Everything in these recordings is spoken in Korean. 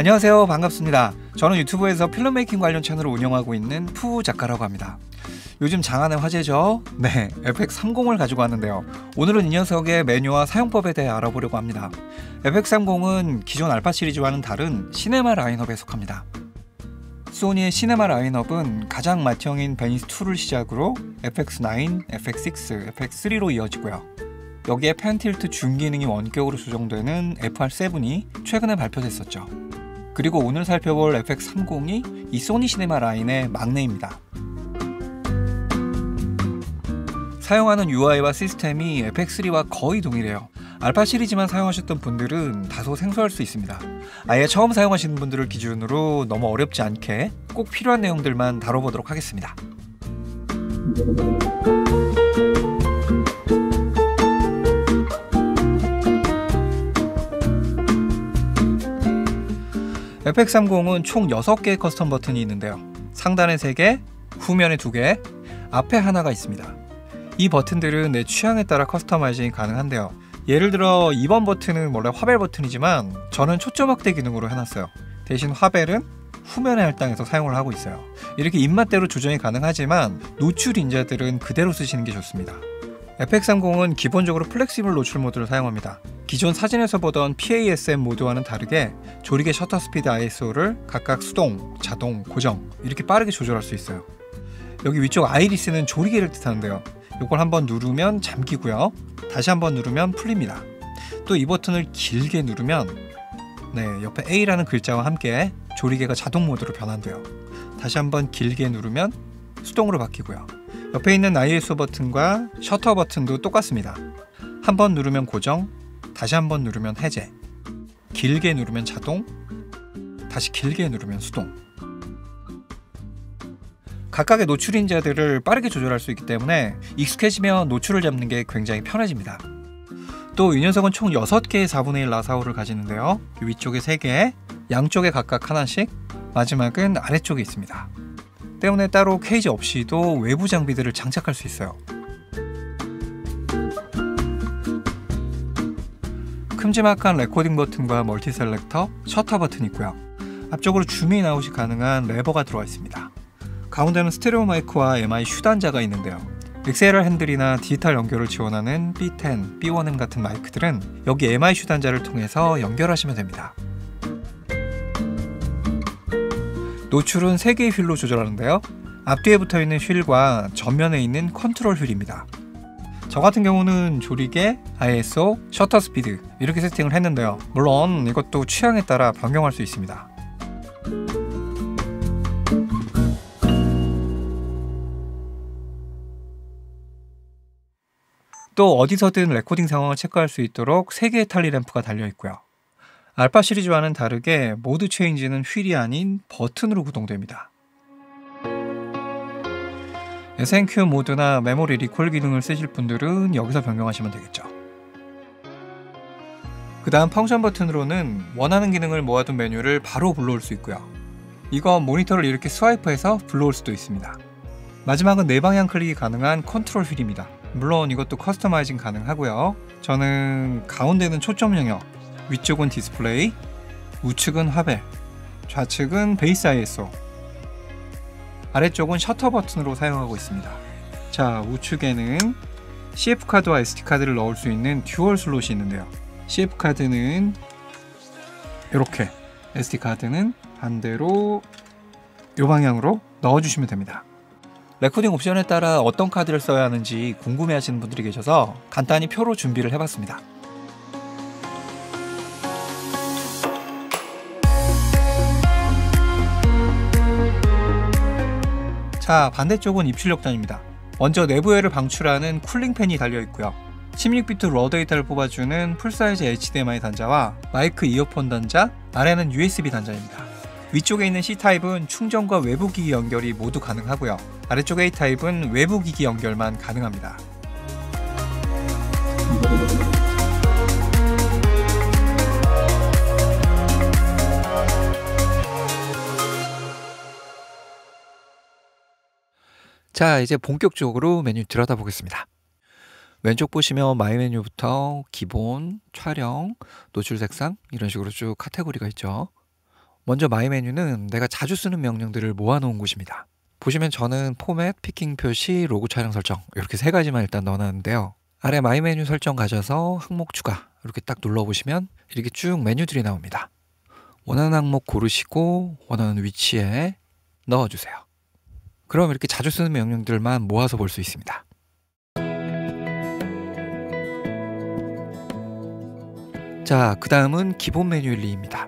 안녕하세요. 반갑습니다. 저는 유튜브에서 필름 메이킹 관련 채널을 운영하고 있는 푸 작가라고 합니다. 요즘 장안의 화제죠? 네, FX30을 가지고 왔는데요. 오늘은 이 녀석의 메뉴와 사용법에 대해 알아보려고 합니다. FX30은 기존 알파 시리즈와는 다른 시네마 라인업에 속합니다. 소니의 시네마 라인업은 가장 맏형인 베니스2를 시작으로 FX9, FX6, FX3로 이어지고요. 여기에 펜틸트 중기능이 원격으로 조정되는 FR7이 최근에 발표됐었죠. 그리고 오늘 살펴볼 FX30이 이 소니 시네마 라인의 막내입니다. 사용하는 UI와 시스템이 FX3와 거의 동일해요. 알파 시리즈만 사용하셨던 분들은 다소 생소할 수 있습니다. 아예 처음 사용하시는 분들을 기준으로 너무 어렵지 않게 꼭 필요한 내용들만 다뤄보도록 하겠습니다. FX30은 총 6개의 커스텀 버튼이 있는데요. 상단에 3개, 후면에 2개, 앞에 하나가 있습니다. 이 버튼들은 내 취향에 따라 커스터마이징이 가능한데요. 예를 들어 2번 버튼은 원래 화벨 버튼이지만 저는 초점 확대 기능으로 해놨어요. 대신 화벨은 후면에 할당해서 사용을 하고 있어요. 이렇게 입맛대로 조정이 가능하지만 노출 인자들은 그대로 쓰시는 게 좋습니다. FX30은 기본적으로 플렉시블 노출 모드를 사용합니다. 기존 사진에서 보던 PASM 모드와는 다르게 조리개 셔터 스피드 ISO를 각각 수동, 자동, 고정 이렇게 빠르게 조절할 수 있어요. 여기 위쪽 아이리스는 조리개를 뜻하는데요. 이걸 한번 누르면 잠기고요. 다시 한번 누르면 풀립니다. 또 이 버튼을 길게 누르면 옆에 A라는 글자와 함께 조리개가 자동 모드로 변환돼요. 다시 한번 길게 누르면 수동으로 바뀌고요. 옆에 있는 ISO 버튼과 셔터 버튼도 똑같습니다. 한번 누르면 고정, 다시 한번 누르면 해제, 길게 누르면 자동, 다시 길게 누르면 수동. 각각의 노출 인자들을 빠르게 조절할 수 있기 때문에 익숙해지면 노출을 잡는 게 굉장히 편해집니다. 또 이 녀석은 총 6개의 4분의 1 라사오를 가지는데요. 위쪽에 3개, 양쪽에 각각 하나씩, 마지막은 아래쪽에 있습니다. 때문에 따로 케이지 없이도 외부 장비들을 장착할 수 있어요. 큼지막한 레코딩 버튼과 멀티 셀렉터, 셔터 버튼이 있고요. 앞쪽으로 줌인 아웃이 가능한 레버가 들어와 있습니다. 가운데는 스테레오 마이크와 MI 슈 단자가 있는데요. XLR 핸들이나 디지털 연결을 지원하는 B10, B1M 같은 마이크들은 여기 MI 슈 단자를 통해서 연결하시면 됩니다. 노출은 3개의 휠로 조절하는데요. 앞뒤에 붙어있는 휠과 전면에 있는 컨트롤 휠입니다. 저 같은 경우는 조리개, ISO, 셔터 스피드 이렇게 세팅을 했는데요. 물론 이것도 취향에 따라 변경할 수 있습니다. 또 어디서든 레코딩 상황을 체크할 수 있도록 3개의 탈리 램프가 달려있고요. 알파 시리즈와는 다르게 모드 체인지는 휠이 아닌 버튼으로 구동됩니다. SNQ 모드나 메모리 리콜 기능을 쓰실 분들은 여기서 변경하시면 되겠죠. 그 다음 펑션 버튼으로는 원하는 기능을 모아둔 메뉴를 바로 불러올 수 있고요. 이건 모니터를 이렇게 스와이프해서 불러올 수도 있습니다. 마지막은 4방향 클릭이 가능한 컨트롤 휠입니다. 물론 이것도 커스터마이징 가능하고요. 저는 가운데는 초점 영역, 위쪽은 디스플레이, 우측은 화벨, 좌측은 베이스 ISO, 아래쪽은 셔터 버튼으로 사용하고 있습니다. 자, 우측에는 CF카드와 SD카드를 넣을 수 있는 듀얼 슬롯이 있는데요. CF카드는 이렇게, SD카드는 반대로 이 방향으로 넣어주시면 됩니다. 레코딩 옵션에 따라 어떤 카드를 써야 하는지 궁금해하시는 분들이 계셔서 간단히 표로 준비를 해봤습니다. 자, 반대쪽은 입출력단입니다. 먼저 내부열을 방출하는 쿨링팬이 달려있고요. 16비트 러 데이터를 뽑아주는 풀사이즈 HDMI 단자와 마이크 이어폰 단자, 아래는 USB 단자입니다. 위쪽에 있는 C타입은 충전과 외부 기기 연결이 모두 가능하고요. 아래쪽 A타입은 외부 기기 연결만 가능합니다. 자, 이제 본격적으로 메뉴 들여다보겠습니다. 왼쪽 보시면 마이 메뉴부터 기본, 촬영, 노출 색상 이런 식으로 쭉 카테고리가 있죠. 먼저 마이 메뉴는 내가 자주 쓰는 명령들을 모아놓은 곳입니다. 보시면 저는 포맷, 피킹 표시, 로고 촬영 설정 이렇게 세 가지만 일단 넣어놨는데요. 아래 마이 메뉴 설정 가셔서 항목 추가 이렇게 딱 눌러보시면 이렇게 쭉 메뉴들이 나옵니다. 원하는 항목 고르시고 원하는 위치에 넣어주세요. 그럼 이렇게 자주 쓰는 명령들만 모아서 볼 수 있습니다. 자, 그 다음은 기본 메뉴 일리입니다.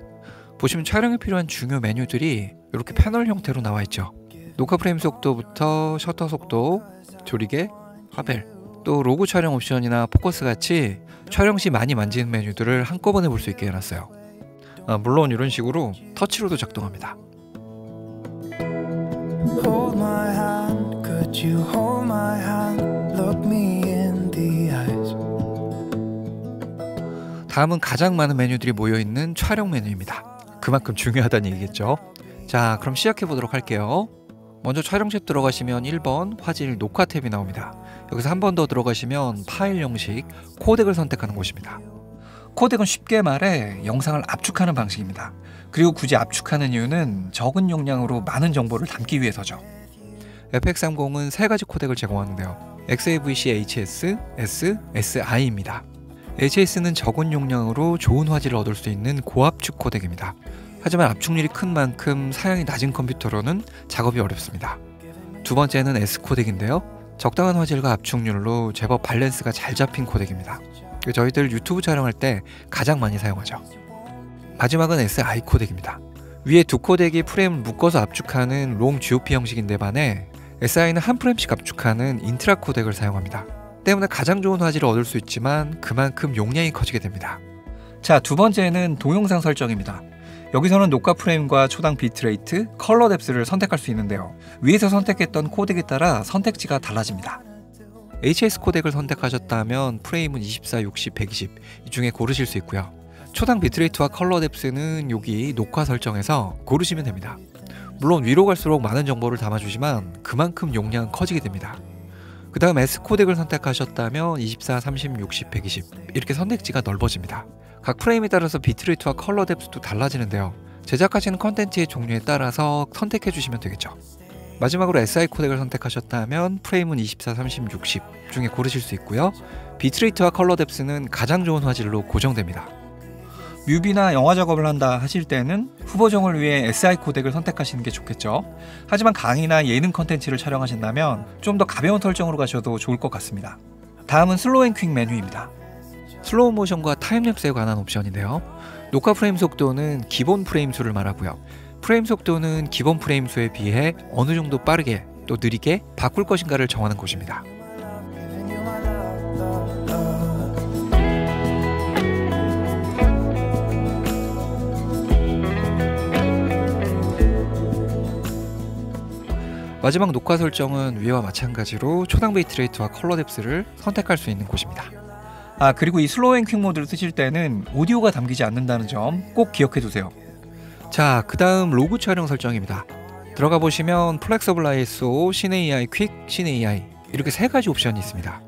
보시면 촬영에 필요한 중요 메뉴들이 이렇게 패널 형태로 나와 있죠. 녹화 프레임 속도부터 셔터 속도, 조리개, 화벨, 또 로고 촬영 옵션이나 포커스 같이 촬영 시 많이 만지는 메뉴들을 한꺼번에 볼 수 있게 해놨어요. 물론 이런 식으로 터치로도 작동합니다. Hold my hand, could you hold my hand, look me in the eyes. 다음은 가장 많은 메뉴들이 모여있는 촬영 메뉴입니다. 그만큼 중요하다는 얘기겠죠. 자, 그럼 시작해 보도록 할게요. 먼저 촬영 탭 들어가시면 1번 화질 녹화 탭이 나옵니다. 여기서 한 번 더 들어가시면 파일 형식 코덱을 선택하는 곳입니다. 코덱은 쉽게 말해 영상을 압축하는 방식입니다. 그리고 굳이 압축하는 이유는 적은 용량으로 많은 정보를 담기 위해서죠. FX30은 세 가지 코덱을 제공하는데요. XAVC HS, S, SI입니다. HS는 적은 용량으로 좋은 화질을 얻을 수 있는 고압축 코덱입니다. 하지만 압축률이 큰 만큼 사양이 낮은 컴퓨터로는 작업이 어렵습니다. 두 번째는 S 코덱인데요. 적당한 화질과 압축률로 제법 밸런스가 잘 잡힌 코덱입니다. 저희들 유튜브 촬영할 때 가장 많이 사용하죠. 마지막은 SI 코덱입니다. 위에 두 코덱이 프레임을 묶어서 압축하는 롱 GOP 형식인데 반해 SI는 한 프레임씩 압축하는 인트라 코덱을 사용합니다. 때문에 가장 좋은 화질을 얻을 수 있지만 그만큼 용량이 커지게 됩니다. 자, 두 번째는 동영상 설정입니다. 여기서는 녹화 프레임과 초당 비트레이트, 컬러 뎁스를 선택할 수 있는데요. 위에서 선택했던 코덱에 따라 선택지가 달라집니다. HS 코덱을 선택하셨다면 프레임은 24, 60, 120 이 중에 고르실 수 있고요. 초당 비트레이트와 컬러 뎁스는 여기 녹화 설정에서 고르시면 됩니다. 물론 위로 갈수록 많은 정보를 담아주지만 그만큼 용량은 커지게 됩니다. 그 다음 S 코덱을 선택하셨다면 24, 30, 60, 120 이렇게 선택지가 넓어집니다. 각 프레임에 따라서 비트레이트와 컬러 뎁스도 달라지는데요. 제작하시는 컨텐츠의 종류에 따라서 선택해 주시면 되겠죠. 마지막으로 SI 코덱을 선택하셨다면 프레임은 24, 30, 60 중에 고르실 수 있고요. 비트레이트와 컬러 뎁스는 가장 좋은 화질로 고정됩니다. 뮤비나 영화 작업을 한다 하실 때는 후보정을 위해 SI 코덱을 선택하시는 게 좋겠죠. 하지만 강의나 예능 컨텐츠를 촬영하신다면 좀 더 가벼운 설정으로 가셔도 좋을 것 같습니다. 다음은 슬로우 앤 퀵 메뉴입니다. 슬로우 모션과 타임랩스에 관한 옵션인데요. 녹화 프레임 속도는 기본 프레임 수를 말하고요. 프레임 속도는 기본 프레임 수에 비해 어느 정도 빠르게 또 느리게 바꿀 것인가를 정하는 곳입니다. 마지막 녹화 설정은 위와 마찬가지로 초당 비트레이트와 컬러 뎁스를 선택할 수 있는 곳입니다. 그리고 이 슬로우 앤 퀵 모드를 쓰실 때는 오디오가 담기지 않는다는 점 꼭 기억해 두세요. 자, 그 다음 로그 촬영 설정입니다. 들어가 보시면 플렉서블 ISO, 신 AI 퀵, 신 AI 이렇게 세 가지 옵션이 있습니다.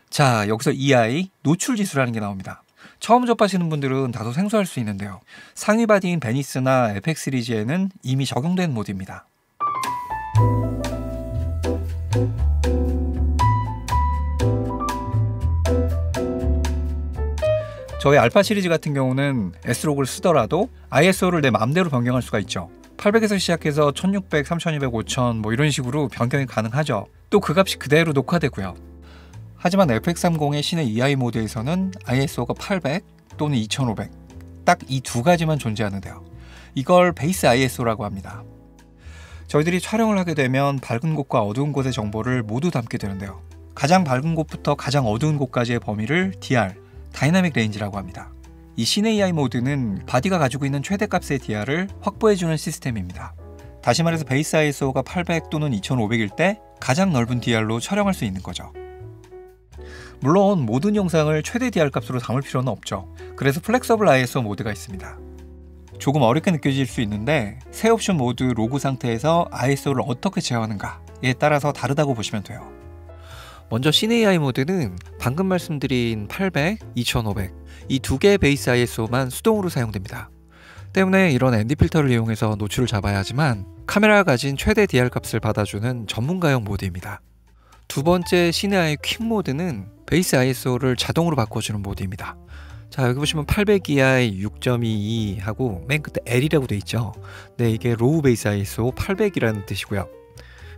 자, 여기서 EI, 노출 지수라는 게 나옵니다. 처음 접하시는 분들은 다소 생소할 수 있는데요. 상위 바디인 베니스나 FX 시리즈에는 이미 적용된 모드입니다. 저희 알파 시리즈 같은 경우는 S로그를 쓰더라도 ISO를 내 마음대로 변경할 수가 있죠. 800에서 시작해서 1600, 3200, 5000 뭐 이런 식으로 변경이 가능하죠. 또 그 값이 그대로 녹화되고요. 하지만 FX30의 신의 EI 모드에서는 ISO가 800 또는 2500 딱 이 두 가지만 존재하는데요. 이걸 베이스 ISO라고 합니다. 저희들이 촬영을 하게 되면 밝은 곳과 어두운 곳의 정보를 모두 담게 되는데요. 가장 밝은 곳부터 가장 어두운 곳까지의 범위를 DR, 다이나믹 레인지라고 합니다. 이 신 AI 모드는 바디가 가지고 있는 최대값의 DR을 확보해주는 시스템입니다. 다시 말해서 베이스 ISO가 800 또는 2500일 때 가장 넓은 DR로 촬영할 수 있는 거죠. 물론 모든 영상을 최대 DR 값으로 담을 필요는 없죠. 그래서 플렉서블 ISO 모드가 있습니다. 조금 어렵게 느껴질 수 있는데 새 옵션 모드 로그 상태에서 ISO를 어떻게 제어하는가에 따라서 다르다고 보시면 돼요. 먼저 CineAI 모드는 방금 말씀드린 800, 2500 이 두 개의 베이스 ISO만 수동으로 사용됩니다. 때문에 이런 ND 필터를 이용해서 노출을 잡아야 하지만 카메라가 가진 최대 DR 값을 받아주는 전문가용 모드입니다. 두 번째 CineAI 퀵 모드는 베이스 ISO를 자동으로 바꿔주는 모드입니다. 자, 여기 보시면 800EI 6.22 하고 맨 끝에 L이라고 되어 있죠. 네, 이게 로우 베이스 ISO 800이라는 뜻이고요.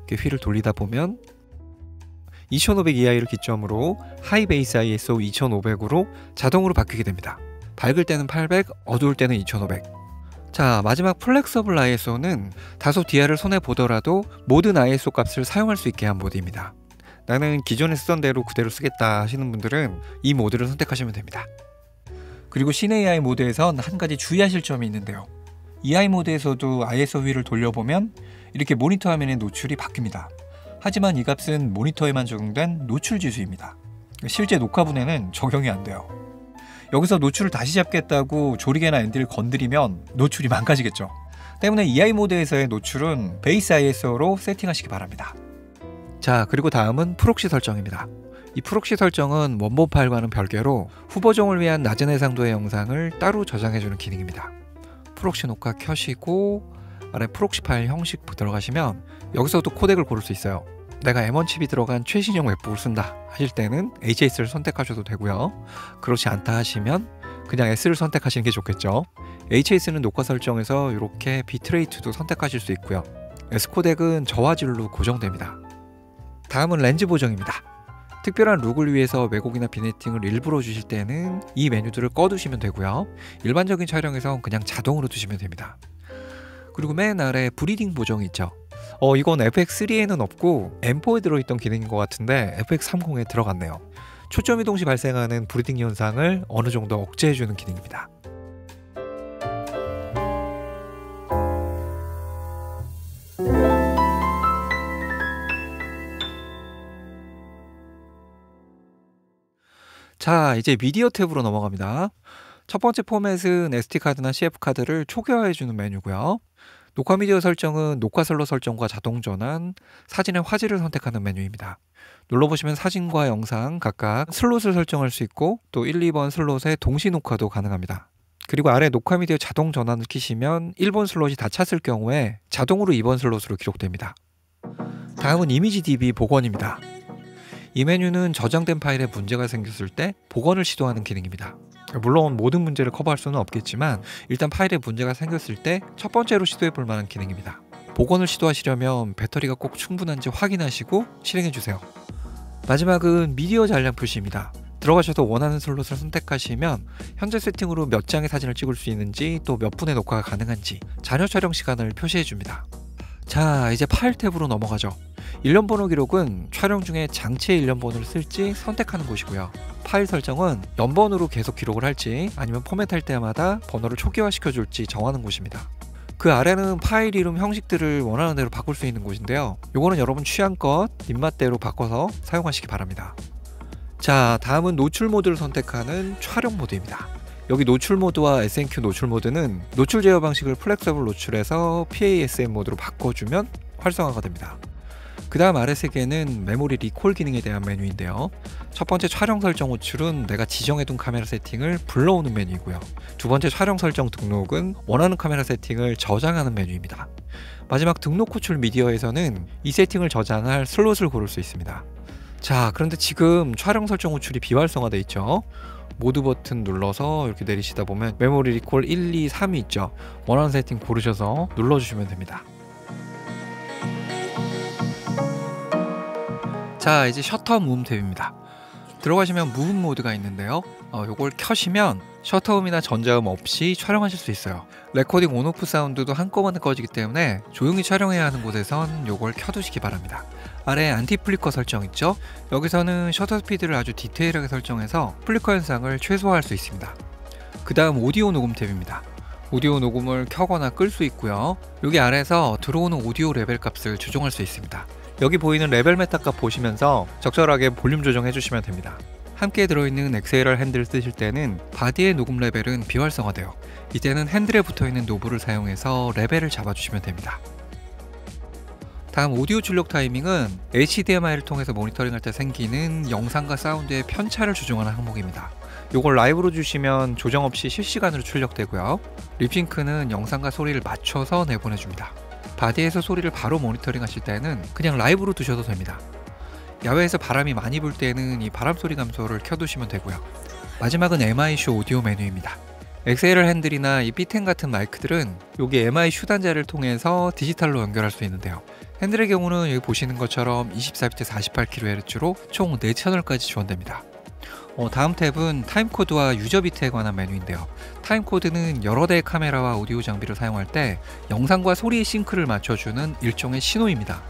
이렇게 휠을 돌리다 보면 2500EI를 기점으로 하이 베이스 ISO 2500으로 자동으로 바뀌게 됩니다. 밝을 때는 800, 어두울 때는 2500. 자, 마지막 플렉서블 ISO는 다소 DR을 손해보더라도 모든 ISO 값을 사용할 수 있게 한 모드입니다. 나는 기존에 쓰던 대로 그대로 쓰겠다 하시는 분들은 이 모드를 선택하시면 됩니다. 그리고 CineAI 모드에선 한 가지 주의하실 점이 있는데요. EI 모드에서도 ISO 휠을 돌려보면 이렇게 모니터 화면의 노출이 바뀝니다. 하지만 이 값은 모니터에만 적용된 노출 지수입니다. 실제 녹화분에는 적용이 안 돼요. 여기서 노출을 다시 잡겠다고 조리개나 ND를 건드리면 노출이 망가지겠죠. 때문에 EI 모드에서의 노출은 베이스 ISO로 세팅하시기 바랍니다. 자, 그리고 다음은 프록시 설정입니다. 이 프록시 설정은 원본 파일과는 별개로 후보종을 위한 낮은 해상도의 영상을 따로 저장해주는 기능입니다. 프록시 녹화 켜시고 아래 프록시 파일 형식 들어가시면 여기서도 코덱을 고를 수 있어요. 내가 M1 칩이 들어간 최신형 웹북을 쓴다 하실 때는 HS를 선택하셔도 되고요. 그렇지 않다 하시면 그냥 S를 선택하시는 게 좋겠죠. HS는 녹화 설정에서 이렇게 비트레이트도 선택하실 수 있고요. S코덱은 저화질로 고정됩니다. 다음은 렌즈 보정입니다. 특별한 룩을 위해서 왜곡이나 비네팅을 일부러 주실 때는 이 메뉴들을 꺼두시면 되고요. 일반적인 촬영에선 그냥 자동으로 두시면 됩니다. 그리고 맨 아래 브리딩 보정이 있죠. 이건 FX3에는 없고 M4에 들어있던 기능인 것 같은데 FX30에 들어갔네요. 초점 이동 시 발생하는 브리딩 현상을 어느 정도 억제해주는 기능입니다. 자, 이제 미디어 탭으로 넘어갑니다. 첫 번째 포맷은 SD카드나 CF카드를 초기화해주는 메뉴고요. 녹화 미디어 설정은 녹화 슬롯 설정과 자동 전환, 사진의 화질을 선택하는 메뉴입니다. 눌러보시면 사진과 영상 각각 슬롯을 설정할 수 있고 또 1, 2번 슬롯의 동시 녹화도 가능합니다. 그리고 아래 녹화 미디어 자동 전환을 키시면 1번 슬롯이 다 찼을 경우에 자동으로 2번 슬롯으로 기록됩니다. 다음은 이미지 DB 복원입니다. 이 메뉴는 저장된 파일에 문제가 생겼을 때 복원을 시도하는 기능입니다. 물론 모든 문제를 커버할 수는 없겠지만 일단 파일에 문제가 생겼을 때 첫 번째로 시도해 볼 만한 기능입니다. 복원을 시도하시려면 배터리가 꼭 충분한지 확인하시고 실행해 주세요. 마지막은 미디어 잔량 표시입니다. 들어가셔서 원하는 슬롯을 선택하시면 현재 세팅으로 몇 장의 사진을 찍을 수 있는지 또 몇 분의 녹화가 가능한지 잔여 촬영 시간을 표시해 줍니다. 자, 이제 파일 탭으로 넘어가죠. 일련 번호 기록은 촬영 중에 장치의 일련 번호를 쓸지 선택하는 곳이고요. 파일 설정은 연번으로 계속 기록을 할지 아니면 포맷할 때마다 번호를 초기화시켜 줄지 정하는 곳입니다. 그 아래는 파일 이름 형식들을 원하는 대로 바꿀 수 있는 곳인데요. 요거는 여러분 취향껏 입맛대로 바꿔서 사용하시기 바랍니다. 자, 다음은 노출 모드를 선택하는 촬영 모드입니다. 여기 노출 모드와 SNQ 노출 모드는 노출 제어 방식을 플렉서블 노출에서 PASM 모드로 바꿔주면 활성화가 됩니다. 그 다음 아래 세 개는 메모리 리콜 기능에 대한 메뉴인데요. 첫 번째 촬영 설정 호출은 내가 지정해둔 카메라 세팅을 불러오는 메뉴이고요. 두 번째 촬영 설정 등록은 원하는 카메라 세팅을 저장하는 메뉴입니다. 마지막 등록 호출 미디어에서는 이 세팅을 저장할 슬롯을 고를 수 있습니다. 자, 그런데 지금 촬영 설정 호출이 비활성화되어 있죠. 모드 버튼 눌러서 이렇게 내리시다 보면 메모리 리콜 1, 2, 3이 있죠. 원하는 세팅 고르셔서 눌러주시면 됩니다. 자, 이제 셔터 무음 탭입니다. 들어가시면 무음 모드가 있는데요. 요걸 켜시면 셔터음이나 전자음 없이 촬영하실 수 있어요. 레코딩 온오프 사운드도 한꺼번에 꺼지기 때문에 조용히 촬영해야 하는 곳에선 요걸 켜두시기 바랍니다. 아래 안티 플리커 설정 있죠? 여기서는 셔터 스피드를 아주 디테일하게 설정해서 플리커 현상을 최소화할 수 있습니다. 그 다음 오디오 녹음 탭입니다. 오디오 녹음을 켜거나 끌 수 있고요. 여기 아래에서 들어오는 오디오 레벨 값을 조정할 수 있습니다. 여기 보이는 레벨 메타 값 보시면서 적절하게 볼륨 조정해 주시면 됩니다. 함께 들어있는 XLR 핸들을 쓰실 때는 바디의 녹음 레벨은 비활성화돼요. 이때는 핸들에 붙어있는 노브를 사용해서 레벨을 잡아주시면 됩니다. 다음 오디오 출력 타이밍은 HDMI를 통해서 모니터링할 때 생기는 영상과 사운드의 편차를 조정하는 항목입니다. 이걸 라이브로 주시면 조정 없이 실시간으로 출력되고요. 립싱크는 영상과 소리를 맞춰서 내보내줍니다. 바디에서 소리를 바로 모니터링 하실 때는 그냥 라이브로 두셔도 됩니다. 야외에서 바람이 많이 불 때는 이 바람 소리 감소를 켜두시면 되고요. 마지막은 MI-슈 오디오 메뉴입니다. XLR 핸들이나 이 B10 같은 마이크들은 여기 MI-슈 단자를 통해서 디지털로 연결할 수 있는데요. 핸들의 경우는 여기 보시는 것처럼 24비트 48kHz로 총 4채널까지 지원됩니다. 다음 탭은 타임코드와 유저비트에 관한 메뉴인데요. 타임코드는 여러 대의 카메라와 오디오 장비를 사용할 때 영상과 소리의 싱크를 맞춰주는 일종의 신호입니다.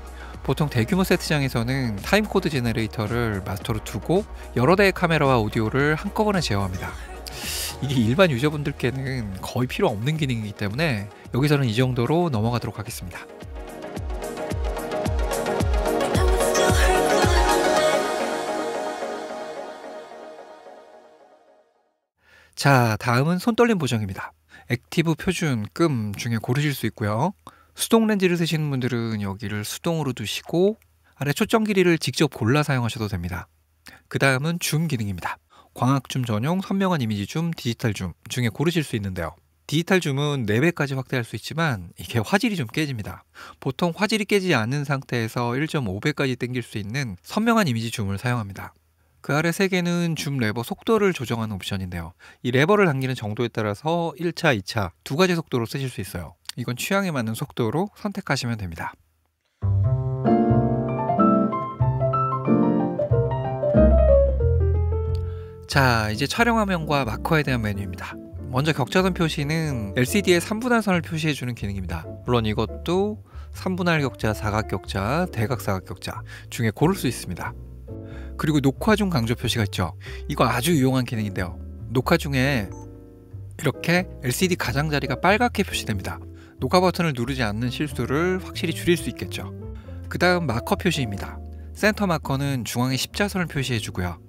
보통 대규모 세트장에서는 타임코드 제너레이터를 마스터로 두고 여러 대의 카메라와 오디오를 한꺼번에 제어합니다. 이게 일반 유저분들께는 거의 필요 없는 기능이기 때문에 여기서는 이 정도로 넘어가도록 하겠습니다. 자, 다음은 손떨림 보정입니다. 액티브, 표준, 끔 중에 고르실 수 있고요. 수동 렌즈를 쓰시는 분들은 여기를 수동으로 두시고 아래 초점 길이를 직접 골라 사용하셔도 됩니다. 그 다음은 줌 기능입니다. 광학 줌 전용, 선명한 이미지 줌, 디지털 줌 중에 고르실 수 있는데요. 디지털 줌은 4배까지 확대할 수 있지만 이게 화질이 좀 깨집니다. 보통 화질이 깨지지 않는 상태에서 1.5배까지 당길 수 있는 선명한 이미지 줌을 사용합니다. 그 아래 3개는 줌 레버 속도를 조정하는 옵션인데요. 이 레버를 당기는 정도에 따라서 1차, 2차 두 가지 속도로 쓰실 수 있어요. 이건 취향에 맞는 속도로 선택하시면 됩니다. 자, 이제 촬영 화면과 마커에 대한 메뉴입니다. 먼저 격자선 표시는 LCD에 3분할선을 표시해주는 기능입니다. 물론 이것도 3분할 격자, 사각 격자, 대각 사각 격자 중에 고를 수 있습니다. 그리고 녹화 중 강조 표시가 있죠. 이거 아주 유용한 기능인데요. 녹화 중에 이렇게 LCD 가장자리가 빨갛게 표시됩니다. 녹화 버튼을 누르지 않는 실수를 확실히 줄일 수 있겠죠. 그 다음 마커 표시입니다. 센터 마커는 중앙에 십자선을 표시해주고요.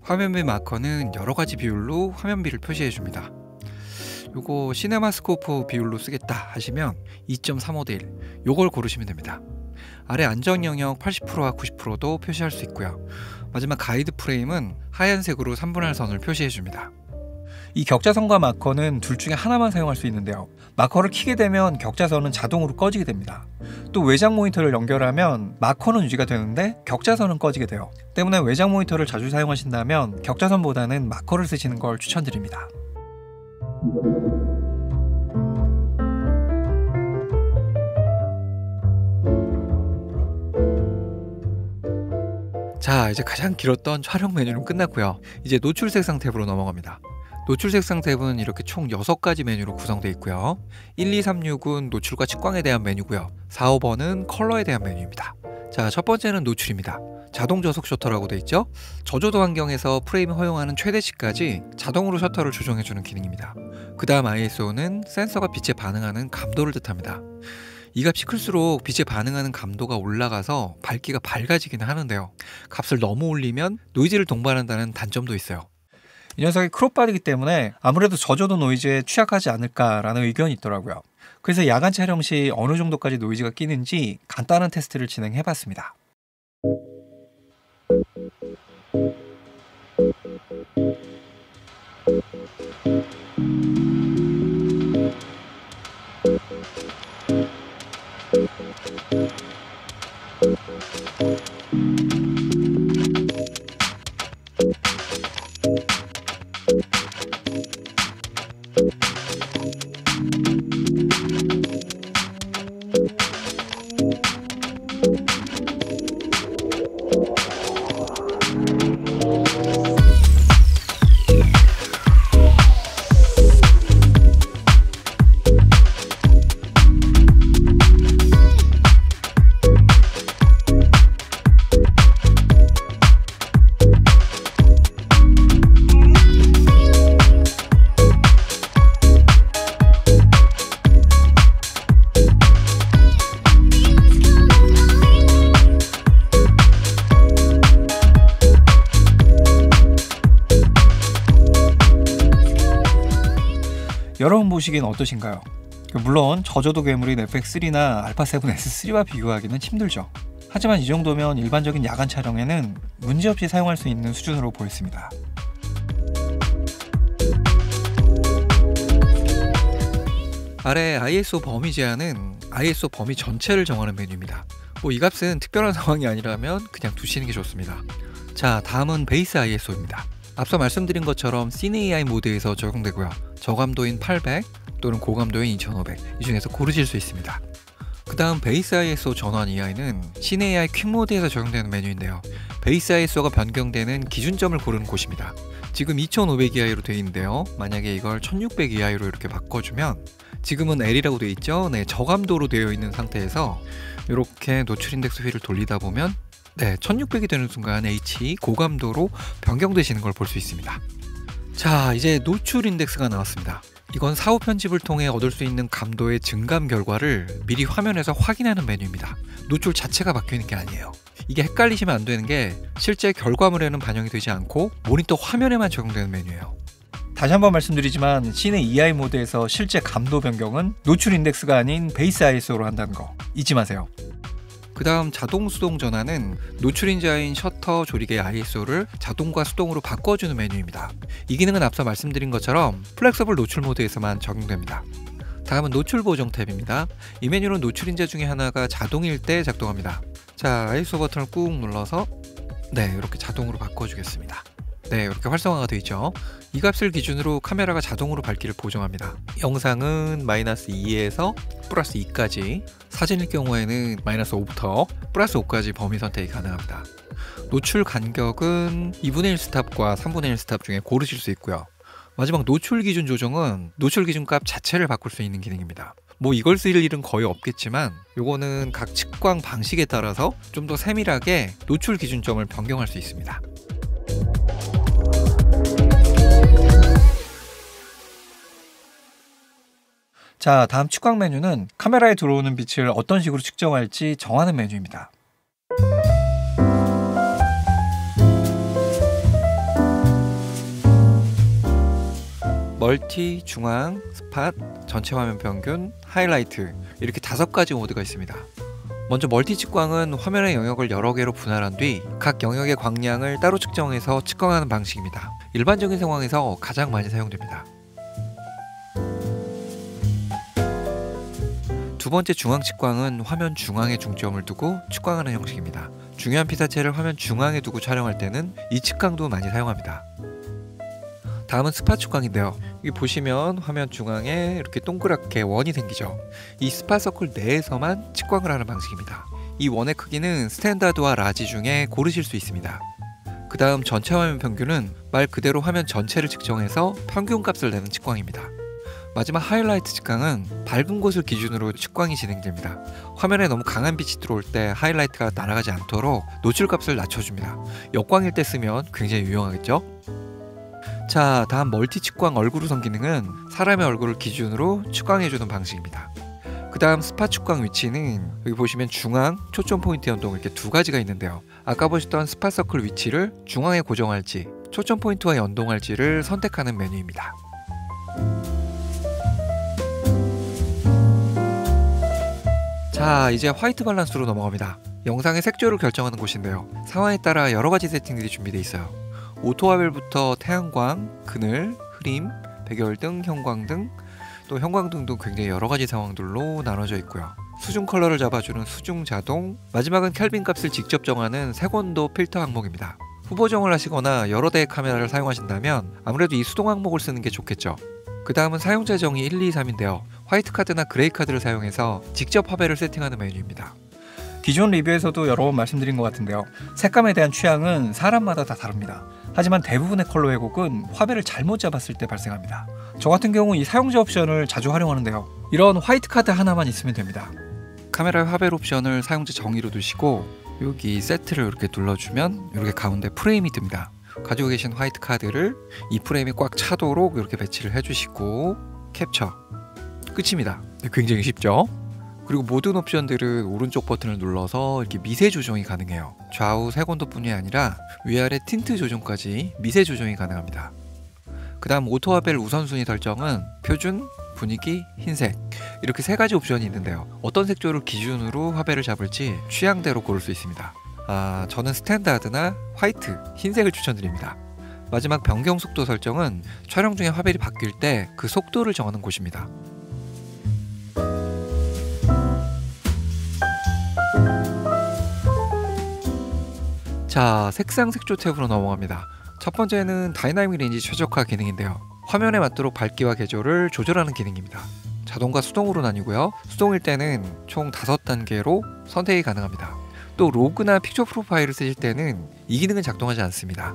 화면비 마커는 여러가지 비율로 화면비를 표시해줍니다. 요거 시네마스코프 비율로 쓰겠다 하시면 2.35:1 요걸 고르시면 됩니다. 아래 안정 영역 80%와 90%도 표시할 수 있고요. 마지막 가이드 프레임은 하얀색으로 3분할 선을 표시해줍니다. 이 격자선과 마커는 둘 중에 하나만 사용할 수 있는데요. 마커를 켜게 되면 격자선은 자동으로 꺼지게 됩니다. 또 외장 모니터를 연결하면 마커는 유지가 되는데 격자선은 꺼지게 돼요. 때문에 외장 모니터를 자주 사용하신다면 격자선보다는 마커를 쓰시는 걸 추천드립니다. 자, 이제 가장 길었던 촬영 메뉴는 끝났고요. 이제 노출 색상 탭으로 넘어갑니다. 노출 색상 탭은 이렇게 총 6가지 메뉴로 구성되어 있고요. 1, 2, 3, 6은 노출과 측광에 대한 메뉴고요. 4, 5번은 컬러에 대한 메뉴입니다. 자, 첫 번째는 노출입니다. 자동 저속 셔터라고 되어 있죠. 저조도 환경에서 프레임이 허용하는 최대치까지 자동으로 셔터를 조정해주는 기능입니다. 그 다음 ISO는 센서가 빛에 반응하는 감도를 뜻합니다. 이 값이 클수록 빛에 반응하는 감도가 올라가서 밝기가 밝아지기는 하는데요. 값을 너무 올리면 노이즈를 동반한다는 단점도 있어요. 이 녀석이 크롭바디이기 때문에 아무래도 저조도 노이즈에 취약하지 않을까라는 의견이 있더라고요. 그래서 야간 촬영 시 어느 정도까지 노이즈가 끼는지 간단한 테스트를 진행해 봤습니다. 여러분 보시기엔 어떠신가요? 물론 저조도 괴물인 FX3나 α7S3와 비교하기는 힘들죠. 하지만 이 정도면 일반적인 야간 촬영에는 문제없이 사용할 수 있는 수준으로 보였습니다. 아래 ISO 범위 제한은 ISO 범위 전체를 정하는 메뉴입니다. 이 값은 특별한 상황이 아니라면 그냥 두시는 게 좋습니다. 자, 다음은 베이스 ISO입니다. 앞서 말씀드린 것처럼 CineAI 모드에서 적용되고요. 저감도인 800 또는 고감도인 2500 이 중에서 고르실 수 있습니다. 그 다음 베이스 ISO 전환 EI는 CineAI 퀵 모드에서 적용되는 메뉴인데요. 베이스 ISO가 변경되는 기준점을 고르는 곳입니다. 지금 2500EI로 되어 있는데요. 만약에 이걸 1600EI로 이렇게 바꿔주면 지금은 L이라고 되어 있죠. 네, 저감도로 되어 있는 상태에서 이렇게 노출 인덱스 휠을 돌리다 보면 1600이 되는 순간 H 고감도로 변경되시는 걸 볼 수 있습니다. 자, 이제 노출 인덱스가 나왔습니다. 이건 사후 편집을 통해 얻을 수 있는 감도의 증감 결과를 미리 화면에서 확인하는 메뉴입니다. 노출 자체가 바뀌는 게 아니에요. 이게 헷갈리시면 안 되는 게 실제 결과물에는 반영이 되지 않고 모니터 화면에만 적용되는 메뉴예요. 다시 한번 말씀드리지만 시네 EI 모드에서 실제 감도 변경은 노출 인덱스가 아닌 베이스 ISO로 한다는 거 잊지 마세요. 그 다음 자동 수동 전환은 노출 인자인 셔터 조리개 ISO를 자동과 수동으로 바꿔주는 메뉴입니다. 이 기능은 앞서 말씀드린 것처럼 플렉서블 노출 모드에서만 적용됩니다. 다음은 노출 보정 탭입니다. 이 메뉴는 노출 인자 중에 하나가 자동일 때 작동합니다. 자, ISO 버튼을 꾹 눌러서 이렇게 자동으로 바꿔주겠습니다. 이렇게 활성화가 되어 있죠. 이 값을 기준으로 카메라가 자동으로 밝기를 보정합니다. 영상은 -2에서 +2까지, 사진일 경우에는 -5부터 +5까지 범위 선택이 가능합니다. 노출 간격은 2분의 1 스탑과 3분의 1 스탑 중에 고르실 수 있고요. 마지막 노출 기준 조정은 노출 기준 값 자체를 바꿀 수 있는 기능입니다. 이걸 쓸 일은 거의 없겠지만 요거는 각 측광 방식에 따라서 좀 더 세밀하게 노출 기준점을 변경할 수 있습니다. 자, 다음 측광 메뉴는 카메라에 들어오는 빛을 어떤 식으로 측정할지 정하는 메뉴입니다. 멀티, 중앙, 스팟, 전체 화면 평균, 하이라이트 이렇게 5가지 모드가 있습니다. 먼저 멀티 측광은 화면의 영역을 여러 개로 분할한 뒤 각 영역의 광량을 따로 측정해서 측광하는 방식입니다. 일반적인 상황에서 가장 많이 사용됩니다. 두 번째 중앙 측광은 화면 중앙에 중점을 두고 측광하는 형식입니다. 중요한 피사체를 화면 중앙에 두고 촬영할 때는 이 측광도 많이 사용합니다. 다음은 스팟 측광인데요. 여기 보시면 화면 중앙에 이렇게 동그랗게 원이 생기죠. 이 스팟 서클 내에서만 측광을 하는 방식입니다. 이 원의 크기는 스탠다드와 라지 중에 고르실 수 있습니다. 그 다음 전체 화면 평균은 말 그대로 화면 전체를 측정해서 평균 값을 내는 측광입니다. 마지막 하이라이트 측광은 밝은 곳을 기준으로 측광이 진행됩니다. 화면에 너무 강한 빛이 들어올 때 하이라이트가 날아가지 않도록 노출 값을 낮춰줍니다. 역광일 때 쓰면 굉장히 유용하겠죠? 자, 다음 멀티 측광 얼굴 우선 기능은 사람의 얼굴을 기준으로 측광해주는 방식입니다. 그 다음 스팟 측광 위치는 여기 보시면 중앙, 초점 포인트 연동 이렇게 2가지가 있는데요. 아까 보셨던 스팟 서클 위치를 중앙에 고정할지 초점 포인트와 연동할지를 선택하는 메뉴입니다. 자, 이제 화이트 밸런스로 넘어갑니다. 영상의 색조를 결정하는 곳인데요. 상황에 따라 여러가지 세팅들이 준비되어 있어요. 오토화벨부터 태양광, 그늘, 흐림, 배겨울 등, 형광 등, 또 형광등도 굉장히 여러가지 상황들로 나눠져 있고요. 수중 컬러를 잡아주는 수중 자동, 마지막은 켈빈 값을 직접 정하는 색온도 필터 항목입니다. 후보 정을 하시거나 여러 대의 카메라를 사용하신다면 아무래도 이 수동 항목을 쓰는 게 좋겠죠. 그 다음은 사용자 정의 1, 2, 3인데요. 화이트 카드나 그레이 카드를 사용해서 직접 화벨을 세팅하는 메뉴입니다. 기존 리뷰에서도 여러 번 말씀드린 것 같은데요. 색감에 대한 취향은 사람마다 다 다릅니다. 하지만 대부분의 컬러 왜곡은 화벨을 잘못 잡았을 때 발생합니다. 저 같은 경우 이 사용자 옵션을 자주 활용하는데요. 이런 화이트 카드 하나만 있으면 됩니다. 카메라 화벨 옵션을 사용자 정의로 두시고 여기 세트를 이렇게 눌러주면 이렇게 가운데 프레임이 뜹니다. 가지고 계신 화이트 카드를 이 프레임이 꽉 차도록 이렇게 배치를 해주시고 캡처 끝입니다. 굉장히 쉽죠? 그리고 모든 옵션들은 오른쪽 버튼을 눌러서 이렇게 미세 조정이 가능해요. 좌우 색온도뿐이 아니라 위아래 틴트 조정까지 미세 조정이 가능합니다. 그 다음 오토화벨 우선순위 설정은 표준, 분위기, 흰색 이렇게 세 가지 옵션이 있는데요. 어떤 색조를 기준으로 화배를 잡을지 취향대로 고를 수 있습니다. 저는 스탠다드나 화이트, 흰색을 추천드립니다. 마지막 변경 속도 설정은 촬영 중에 화면이 바뀔 때 그 속도를 정하는 곳입니다. 자, 색상 색조 탭으로 넘어갑니다. 첫 번째는 다이나믹 렌즈 최적화 기능인데요. 화면에 맞도록 밝기와 개조를 조절하는 기능입니다. 자동과 수동으로 나뉘고요. 수동일 때는 총 5단계로 선택이 가능합니다. 또 로그나 픽처 프로파일을 쓰실 때는 이 기능은 작동하지 않습니다.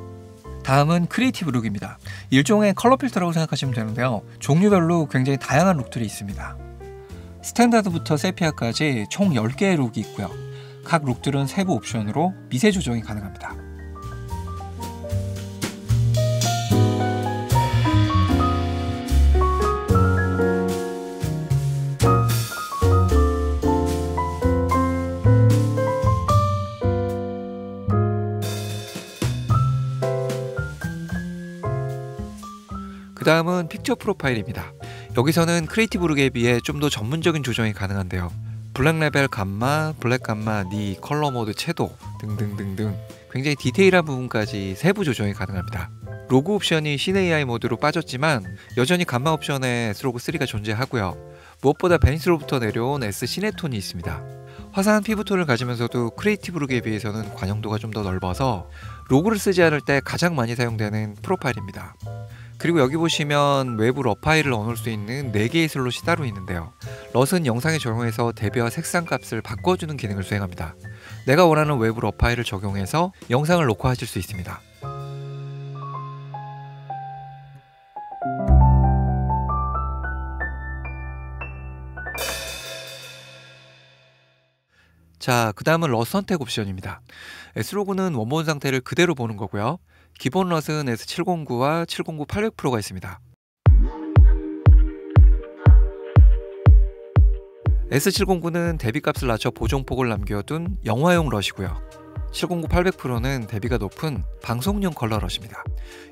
다음은 크리에이티브 룩입니다. 일종의 컬러 필터라고 생각하시면 되는데요. 종류별로 굉장히 다양한 룩들이 있습니다. 스탠다드부터 세피아까지 총 10개의 룩이 있고요. 각 룩들은 세부 옵션으로 미세 조정이 가능합니다. 그 다음은 픽처 프로파일입니다. 여기서는 크리에이티브 룩에 비해 좀 더 전문적인 조정이 가능한데요. 블랙 레벨 감마, 블랙 감마, 니, 컬러 모드 채도 등등등등 굉장히 디테일한 부분까지 세부 조정이 가능합니다. 로그 옵션이 CinAI 모드로 빠졌지만 여전히 감마 옵션에 S로그3가 존재하고요. 무엇보다 베니스로부터 내려온 S 시네톤이 있습니다. 화사한 피부톤을 가지면서도 크리에이티브 룩에 비해서는 관용도가 좀 더 넓어서 로그를 쓰지 않을 때 가장 많이 사용되는 프로파일입니다. 그리고 여기 보시면 외부 러 파일을 넣어놓을 수 있는 4개의 슬롯이 따로 있는데요. 럿은 영상에 적용해서 대비와 색상 값을 바꿔주는 기능을 수행합니다. 내가 원하는 외부 러 파일을 적용해서 영상을 녹화하실 수 있습니다. 자, 그 다음은 럿 선택 옵션입니다. S로그는 원본 상태를 그대로 보는 거고요. 기본 럿은 S709와 709 800%가 있습니다. S709는 대비값을 낮춰 보정폭을 남겨둔 영화용 럿이고요. 709 800%는 대비가 높은 방송용 컬러 럿입니다.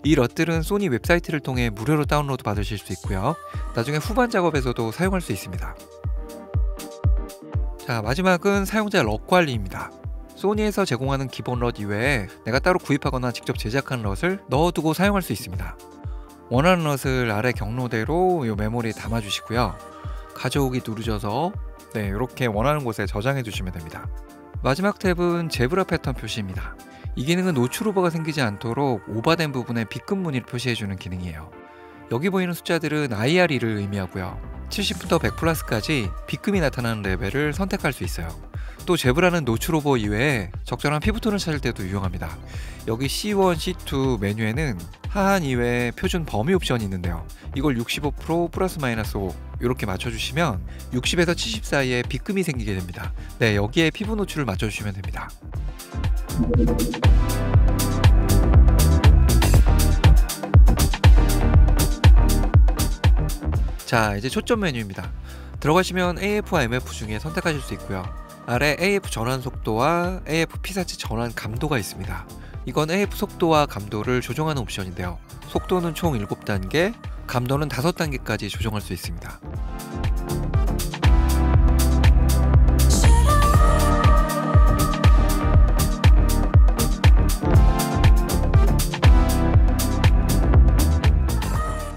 이 럿들은 소니 웹사이트를 통해 무료로 다운로드 받으실 수 있고요. 나중에 후반 작업에서도 사용할 수 있습니다. 자, 마지막은 사용자 럿 관리입니다. 소니에서 제공하는 기본 럿 이외에 내가 따로 구입하거나 직접 제작한 럿을 넣어두고 사용할 수 있습니다. 원하는 럿을 아래 경로대로 이 메모리에 담아주시고요. 가져오기 누르셔서 이렇게 원하는 곳에 저장해 주시면 됩니다. 마지막 탭은 제브라 패턴 표시입니다. 이 기능은 노출 오버가 생기지 않도록 오버된 부분에 빗금 무늬를 표시해주는 기능이에요. 여기 보이는 숫자들은 IRE를 의미하고요. 70부터 100 플러스까지 빗금이 나타나는 레벨을 선택할 수 있어요. 또 제브라는 노출 오버 이외에 적절한 피부톤을 찾을 때도 유용합니다. 여기 C1, C2 메뉴에는 하한 이외에 표준 범위 옵션이 있는데요. 이걸 65% 플러스 마이너스 5 이렇게 맞춰주시면 60에서 70 사이에 빗금이 생기게 됩니다. 여기에 피부 노출을 맞춰주시면 됩니다. 자, 이제 초점 메뉴입니다. 들어가시면 AF와 MF 중에 선택하실 수 있고요. 아래 AF 전환 속도와 AF 피사체 전환 감도가 있습니다. 이건 AF 속도와 감도를 조정하는 옵션인데요. 속도는 총 7단계, 감도는 5단계까지 조정할 수 있습니다.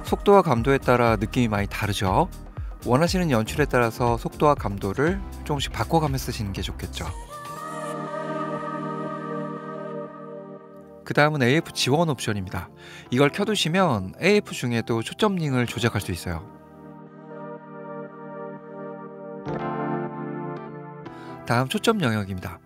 속도와 감도에 따라 느낌이 많이 다르죠? 원하시는 연출에 따라서 속도와 감도를 조금씩 바꿔가며 쓰시는 게 좋겠죠. 그 다음은 AF 지원 옵션입니다. 이걸 켜두시면 AF 중에도 초점 링을 조작할 수 있어요. 다음 초점 영역입니다.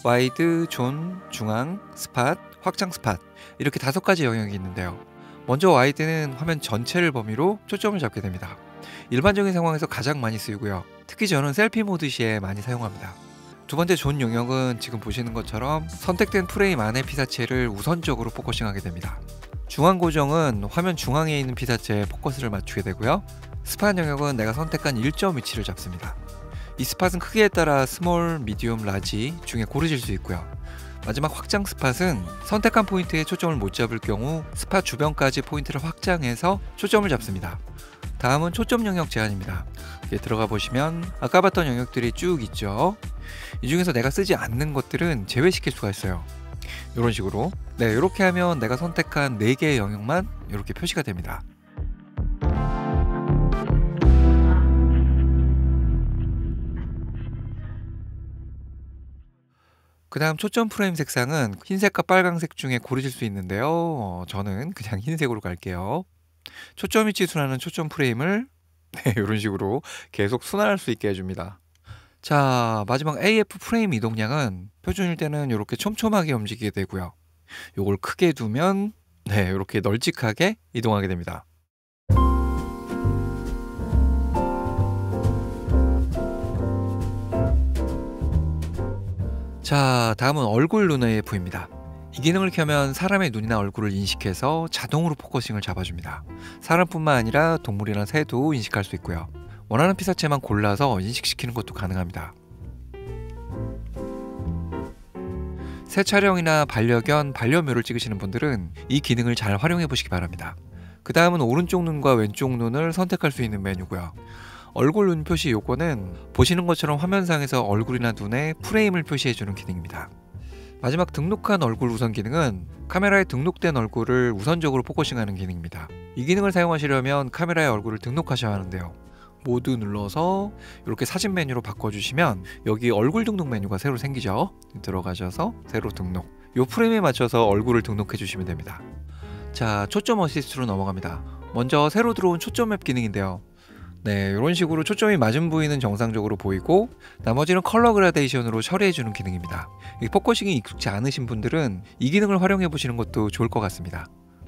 와이드, 존, 중앙, 스팟, 확장 스팟 이렇게 5가지 영역이 있는데요. 먼저 와이드는 화면 전체를 범위로 초점을 잡게 됩니다. 일반적인 상황에서 가장 많이 쓰이고요. 특히 저는 셀피 모드 시에 많이 사용합니다. 두 번째 존 영역은 지금 보시는 것처럼 선택된 프레임 안의 피사체를 우선적으로 포커싱하게 됩니다. 중앙 고정은 화면 중앙에 있는 피사체에 포커스를 맞추게 되고요. 스팟 영역은 내가 선택한 일정 위치를 잡습니다. 이 스팟은 크기에 따라 스몰, 미디움, 라지 중에 고르실 수 있고요. 마지막 확장 스팟은 선택한 포인트에 초점을 못 잡을 경우 스팟 주변까지 포인트를 확장해서 초점을 잡습니다. 다음은 초점 영역 제한입니다. 이렇게 들어가 보시면 아까 봤던 영역들이 쭉 있죠. 이 중에서 내가 쓰지 않는 것들은 제외시킬 수가 있어요. 이런 식으로. 네, 이렇게 하면 내가 선택한 4개의 영역만 이렇게 표시가 됩니다. 그 다음 초점 프레임 색상은 흰색과 빨강색 중에 고르실 수 있는데요. 저는 그냥 흰색으로 갈게요. 초점 위치 순환은 초점 프레임을 네, 이런 식으로 계속 순환할 수 있게 해줍니다. 자, 마지막 AF 프레임 이동량은 표준일 때는 이렇게 촘촘하게 움직이게 되고요. 이걸 크게 두면 네, 이렇게 널찍하게 이동하게 됩니다. 자, 다음은 얼굴 눈 AF입니다. 이 기능을 켜면 사람의 눈이나 얼굴을 인식해서 자동으로 포커싱을 잡아줍니다. 사람뿐만 아니라 동물이나 새도 인식할 수 있고요. 원하는 피사체만 골라서 인식시키는 것도 가능합니다. 새 촬영이나 반려견, 반려묘를 찍으시는 분들은 이 기능을 잘 활용해 보시기 바랍니다. 그 다음은 오른쪽 눈과 왼쪽 눈을 선택할 수 있는 메뉴고요. 얼굴 눈 표시 요거는 보시는 것처럼 화면상에서 얼굴이나 눈에 프레임을 표시해주는 기능입니다. 마지막 등록한 얼굴 우선 기능은 카메라에 등록된 얼굴을 우선적으로 포커싱하는 기능입니다. 이 기능을 사용하시려면 카메라에 얼굴을 등록하셔야 하는데요. 모두 눌러서 이렇게 사진 메뉴로 바꿔주시면 여기 얼굴 등록 메뉴가 새로 생기죠. 들어가셔서 새로 등록, 이 프레임에 맞춰서 얼굴을 등록해 주시면 됩니다. 자, 초점 어시스트로 넘어갑니다. 먼저 새로 들어온 초점 맵 기능인데요. 네, 이런 식으로 초점이 맞은 부위는 정상적으로 보이고 나머지는 컬러 그라데이션으로 처리해주는 기능입니다. 포커싱이 익숙지 않으신 분들은 이 기능을 활용해 보시는 것도 좋을 것 같습니다.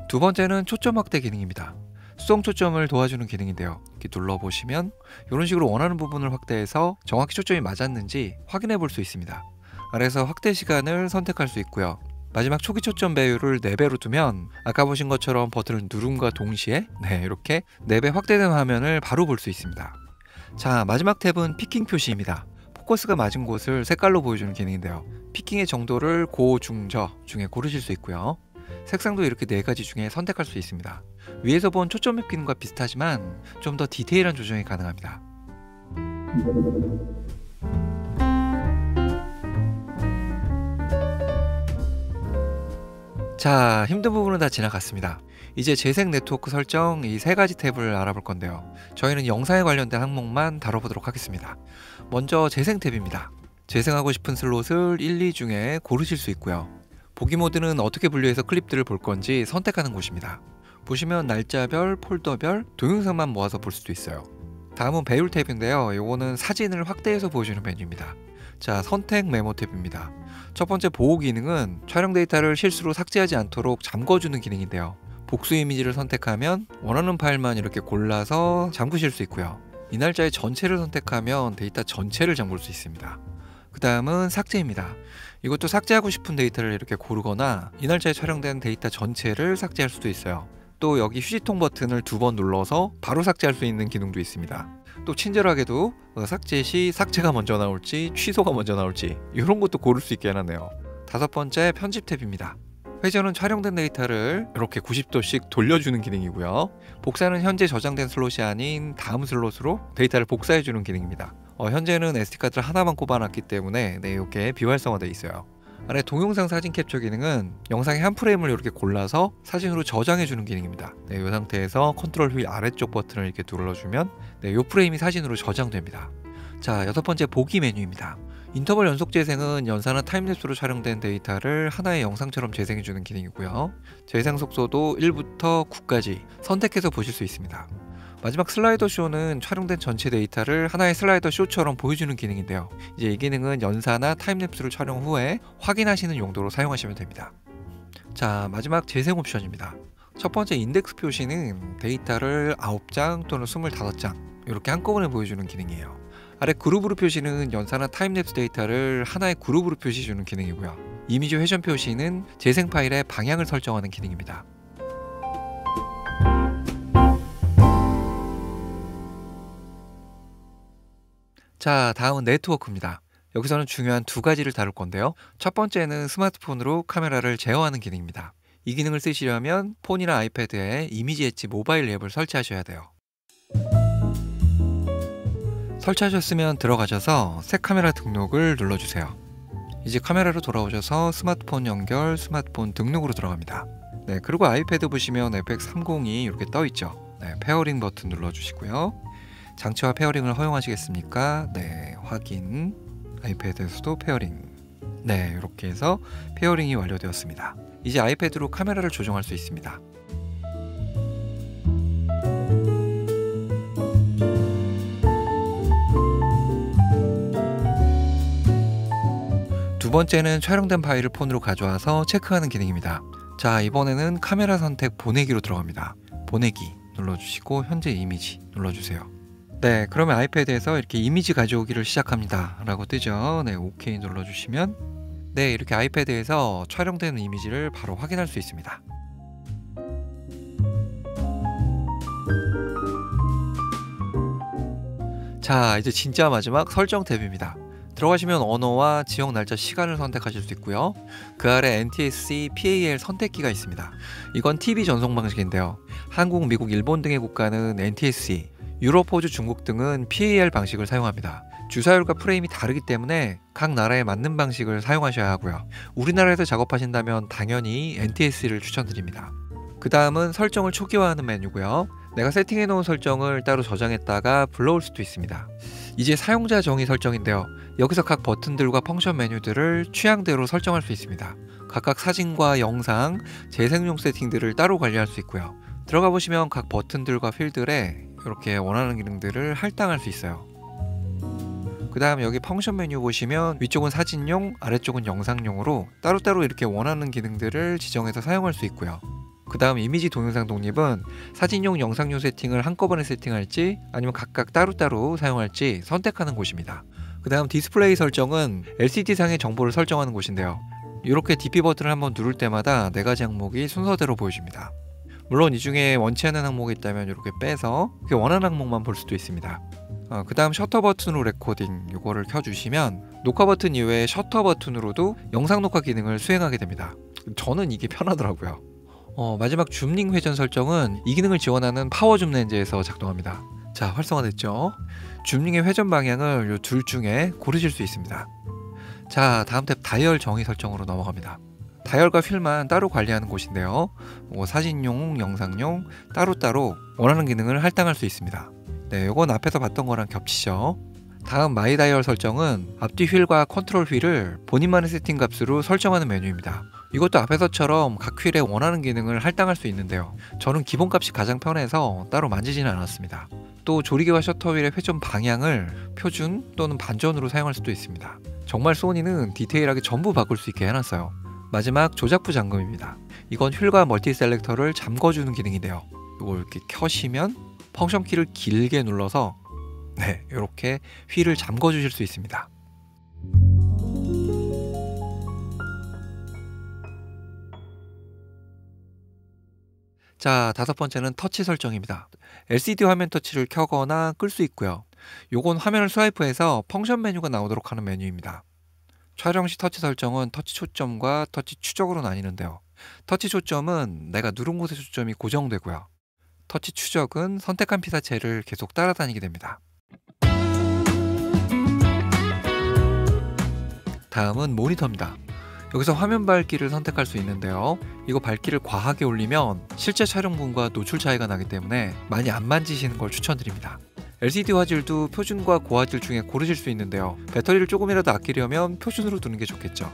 두 번째는 초점 확대 기능입니다. 수동 초점을 도와주는 기능인데요. 이렇게 눌러보시면 이런 식으로 원하는 부분을 확대해서 정확히 초점이 맞았는지 확인해 볼 수 있습니다. 아래에서 확대 시간을 선택할 수 있고요. 마지막 초기 초점 배율을 4배로 두면 아까 보신 것처럼 버튼을 누름과 동시에 이렇게 4배 확대된 화면을 바로 볼 수 있습니다. 자, 마지막 탭은 피킹 표시입니다. 포커스가 맞은 곳을 색깔로 보여주는 기능인데요. 피킹의 정도를 고, 중, 저 중에 고르실 수 있고요. 색상도 이렇게 4가지 중에 선택할 수 있습니다. 위에서 본 초점 맵 기능과 비슷하지만 좀 더 디테일한 조정이 가능합니다. 자, 힘든 부분은 다 지나갔습니다. 이제 재생 네트워크 설정 이 3가지 탭을 알아볼 건데요. 저희는 영상에 관련된 항목만 다뤄보도록 하겠습니다. 먼저 재생 탭입니다. 재생하고 싶은 슬롯을 1, 2 중에 고르실 수 있고요. 보기 모드는 어떻게 분류해서 클립들을 볼 건지 선택하는 곳입니다. 보시면 날짜별, 폴더별, 동영상만 모아서 볼 수도 있어요. 다음은 배율 탭인데요. 요거는 사진을 확대해서 보여주는 메뉴입니다. 자, 선택 메모 탭입니다. 첫 번째 보호 기능은 촬영 데이터를 실수로 삭제하지 않도록 잠궈주는 기능인데요. 복수 이미지를 선택하면 원하는 파일만 이렇게 골라서 잠그실 수 있고요. 이 날짜의 전체를 선택하면 데이터 전체를 잠글 수 있습니다. 그 다음은 삭제입니다. 이것도 삭제하고 싶은 데이터를 이렇게 고르거나 이 날짜에 촬영된 데이터 전체를 삭제할 수도 있어요. 또 여기 휴지통 버튼을 2번 눌러서 바로 삭제할 수 있는 기능도 있습니다. 또 친절하게도 삭제 시 삭제가 먼저 나올지 취소가 먼저 나올지 이런 것도 고를 수 있게 해놨네요. 5번째 편집 탭입니다. 회전은 촬영된 데이터를 이렇게 90도씩 돌려주는 기능이고요. 복사는 현재 저장된 슬롯이 아닌 다음 슬롯으로 데이터를 복사해주는 기능입니다. 현재는 SD카드를 하나만 꼽아놨기 때문에 이렇게 비활성화되어 있어요. 아래 동영상 사진 캡처 기능은 영상의 한 프레임을 이렇게 골라서 사진으로 저장해주는 기능입니다. 이 상태에서 컨트롤 휠 아래쪽 버튼을 이렇게 눌러주면 이 프레임이 사진으로 저장됩니다. 자, 6번째 보기 메뉴입니다. 인터벌 연속 재생은 연사나 타임랩스로 촬영된 데이터를 하나의 영상처럼 재생해주는 기능이고요. 재생 속도도 1부터 9까지 선택해서 보실 수 있습니다. 마지막 슬라이더 쇼는 촬영된 전체 데이터를 하나의 슬라이더 쇼처럼 보여주는 기능인데요. 이제 이 기능은 연사나 타임랩스를 촬영 후에 확인하시는 용도로 사용하시면 됩니다. 자, 마지막 재생 옵션입니다. 첫 번째 인덱스 표시는 데이터를 9장 또는 25장 이렇게 한꺼번에 보여주는 기능이에요. 아래 그룹으로 표시는 연사나 타임랩스 데이터를 하나의 그룹으로 표시해주는 기능이고요. 이미지 회전 표시는 재생 파일의 방향을 설정하는 기능입니다. 자, 다음은 네트워크입니다. 여기서는 중요한 2가지를 다룰 건데요. 첫 번째는 스마트폰으로 카메라를 제어하는 기능입니다. 이 기능을 쓰시려면 폰이나 아이패드에 이미지 엣지 모바일 앱을 설치하셔야 돼요. 설치하셨으면 들어가셔서 새 카메라 등록을 눌러주세요. 이제 카메라로 돌아오셔서 스마트폰 연결, 스마트폰 등록으로 들어갑니다. 네, 그리고 아이패드 보시면 FX30이 이렇게 떠있죠. 네, 페어링 버튼 눌러주시고요. 장치와 페어링을 허용하시겠습니까? 네, 확인. 아이패드에서도 페어링. 네, 이렇게 해서 페어링이 완료되었습니다. 이제 아이패드로 카메라를 조정할 수 있습니다. 두 번째는 촬영된 파일을 폰으로 가져와서 체크하는 기능입니다. 자, 이번에는 카메라 선택 보내기로 들어갑니다. 보내기 눌러주시고 현재 이미지 눌러주세요. 네, 그러면 아이패드에서 이렇게 이미지 가져오기를 시작합니다 라고 뜨죠. 네, OK 눌러주시면 네, 이렇게 아이패드에서 촬영되는 이미지를 바로 확인할 수 있습니다. 자, 이제 진짜 마지막 설정 탭입니다. 들어가시면 언어와 지역, 날짜, 시간을 선택하실 수 있고요. 그 아래 NTSC, PAL 선택기가 있습니다. 이건 TV 전송 방식인데요. 한국, 미국, 일본 등의 국가는 NTSC, 유럽, 호주, 중국 등은 PAL 방식을 사용합니다. 주사율과 프레임이 다르기 때문에 각 나라에 맞는 방식을 사용하셔야 하고요. 우리나라에서 작업하신다면 당연히 NTSC를 추천드립니다. 그 다음은 설정을 초기화하는 메뉴고요. 내가 세팅해 놓은 설정을 따로 저장했다가 불러올 수도 있습니다. 이제 사용자 정의 설정인데요. 여기서 각 버튼들과 펑션 메뉴들을 취향대로 설정할 수 있습니다. 각각 사진과 영상, 재생용 세팅들을 따로 관리할 수 있고요. 들어가 보시면 각 버튼들과 필들에 이렇게 원하는 기능들을 할당할 수 있어요. 그 다음 여기 펑션 메뉴 보시면 위쪽은 사진용, 아래쪽은 영상용으로 따로따로 이렇게 원하는 기능들을 지정해서 사용할 수 있고요. 그 다음 이미지 동영상 독립은 사진용, 영상용 세팅을 한꺼번에 세팅할지 아니면 각각 따로따로 사용할지 선택하는 곳입니다. 그 다음 디스플레이 설정은 LCD상의 정보를 설정하는 곳인데요. 이렇게 DP 버튼을 한번 누를 때마다 4가지 항목이 순서대로 보여줍니다. 물론 이 중에 원치 않는 항목이 있다면 이렇게 빼서 원하는 항목만 볼 수도 있습니다. 그 다음 셔터 버튼으로 레코딩 이거를 켜주시면 녹화 버튼 이외에 셔터 버튼으로도 영상 녹화 기능을 수행하게 됩니다. 저는 이게 편하더라고요. 마지막 줌링 회전 설정은 이 기능을 지원하는 파워 줌 렌즈에서 작동합니다. 자, 활성화됐죠? 줌링의 회전 방향을 이 둘 중에 고르실 수 있습니다. 자, 다음 탭 다이얼 정의 설정으로 넘어갑니다. 다이얼과 휠만 따로 관리하는 곳인데요. 사진용, 영상용 따로따로 원하는 기능을 할당할 수 있습니다. 네, 이건 앞에서 봤던 거랑 겹치죠. 다음 마이 다이얼 설정은 앞뒤 휠과 컨트롤 휠을 본인만의 세팅 값으로 설정하는 메뉴입니다. 이것도 앞에서처럼 각 휠에 원하는 기능을 할당할 수 있는데요. 저는 기본값이 가장 편해서 따로 만지지는 않았습니다. 또 조리개와 셔터 휠의 회전 방향을 표준 또는 반전으로 사용할 수도 있습니다. 정말 소니는 디테일하게 전부 바꿀 수 있게 해놨어요. 마지막 조작부 잠금입니다. 이건 휠과 멀티 셀렉터를 잠궈주는 기능인데요. 이걸 이렇게 켜시면 펑션 키를 길게 눌러서 네, 이렇게 휠을 잠궈 주실 수 있습니다. 자, 다섯 번째는 터치 설정입니다. LCD 화면 터치를 켜거나 끌 수 있고요. 요건 화면을 스와이프해서 펑션 메뉴가 나오도록 하는 메뉴입니다. 촬영 시 터치 설정은 터치 초점과 터치 추적으로 나뉘는데요. 터치 초점은 내가 누른 곳의 초점이 고정되고요. 터치 추적은 선택한 피사체를 계속 따라다니게 됩니다. 다음은 모니터입니다. 여기서 화면 밝기를 선택할 수 있는데요. 이거 밝기를 과하게 올리면 실제 촬영분과 노출 차이가 나기 때문에 많이 안 만지시는 걸 추천드립니다. LCD 화질도 표준과 고화질 중에 고르실 수 있는데요. 배터리를 조금이라도 아끼려면 표준으로 두는 게 좋겠죠.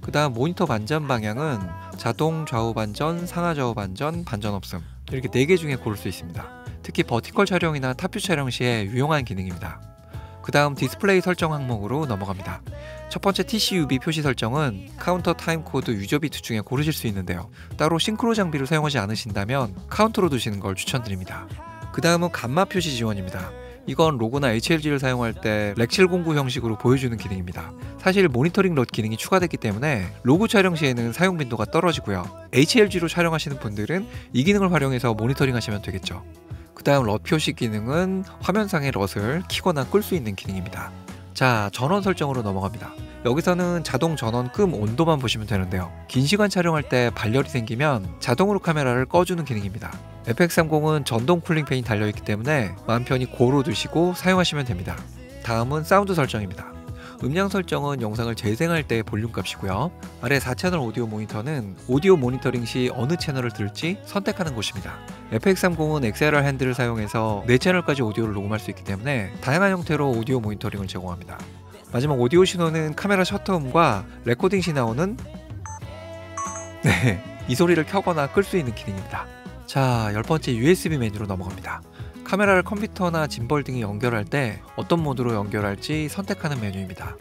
그 다음 모니터 반전 방향은 자동 좌우 반전, 상하 좌우 반전, 반전 없음 이렇게 4개 중에 고를 수 있습니다. 특히 버티컬 촬영이나 탑뷰 촬영 시에 유용한 기능입니다. 그 다음 디스플레이 설정 항목으로 넘어갑니다. 첫 번째 TCUB 표시 설정은 카운터 타임코드 유저 비트 중에 고르실 수 있는데요. 따로 싱크로 장비를 사용하지 않으신다면 카운터로 두시는 걸 추천드립니다. 그 다음은 감마 표시 지원입니다. 이건 로고나 HLG를 사용할 때 렉 709 형식으로 보여주는 기능입니다. 사실 모니터링 럿 기능이 추가됐기 때문에 로고 촬영 시에는 사용 빈도가 떨어지고요. HLG로 촬영하시는 분들은 이 기능을 활용해서 모니터링 하시면 되겠죠. 그 다음 럿 표시 기능은 화면상의 럿을 키거나 끌 수 있는 기능입니다. 자, 전원 설정으로 넘어갑니다. 여기서는 자동 전원 끔 온도만 보시면 되는데요. 긴 시간 촬영할 때 발열이 생기면 자동으로 카메라를 꺼주는 기능입니다. FX30은 전동 쿨링 팬이 달려있기 때문에 마음 편히 고로 두시고 사용하시면 됩니다. 다음은 사운드 설정입니다. 음량 설정은 영상을 재생할 때의 볼륨 값이고요. 아래 4채널 오디오 모니터는 오디오 모니터링 시 어느 채널을 들을지 선택하는 곳입니다. FX30은 XLR 핸들을 사용해서 4채널까지 오디오를 녹음할 수 있기 때문에 다양한 형태로 오디오 모니터링을 제공합니다. 마지막 오디오 신호는 카메라 셔터음과 레코딩 시 나오는 이 소리를 켜거나 끌 수 있는 기능입니다. 자, 10번째 USB 메뉴로 넘어갑니다. 카메라를 컴퓨터나 짐벌 등이 연결할 때 어떤 모드로 연결할지 선택하는 메뉴입니다.